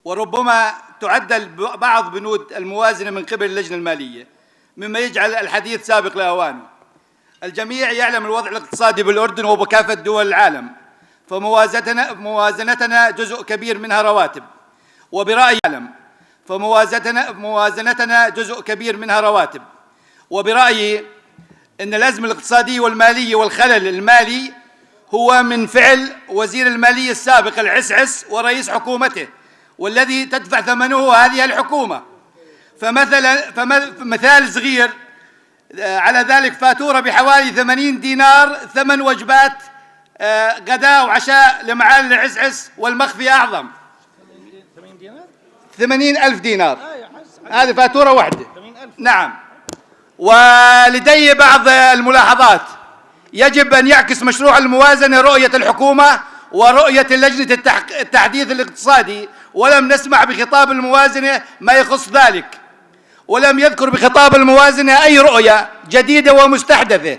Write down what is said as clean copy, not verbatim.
وربما تعدل بعض بنود الموازنة من قبل اللجنة المالية، مما يجعل الحديث سابق لأوانه. الجميع يعلم الوضع الاقتصادي بالأردن وبكافة دول العالم، فموازنتنا جزء كبير منها رواتب. وبرأيي أن الأزمة الاقتصادية والمالية والخلل المالي هو من فعل وزير المالية السابق العسعس ورئيس حكومته، والذي تدفع ثمنه هذه الحكومة. فمثال صغير على ذلك: فاتورة بحوالي 80 دينار ثمن وجبات غداء وعشاء لمعالي العسعس، والمخفي أعظم. 80,000 دينار، هذه فاتورة واحدة. نعم. ولدي بعض الملاحظات. يجب أن يعكس مشروع الموازنة رؤية الحكومة ورؤية لجنة التحديث الاقتصادي، ولم نسمع بخطاب الموازنة ما يخص ذلك، ولم يذكر بخطاب الموازنة أي رؤية جديدة ومستحدثة.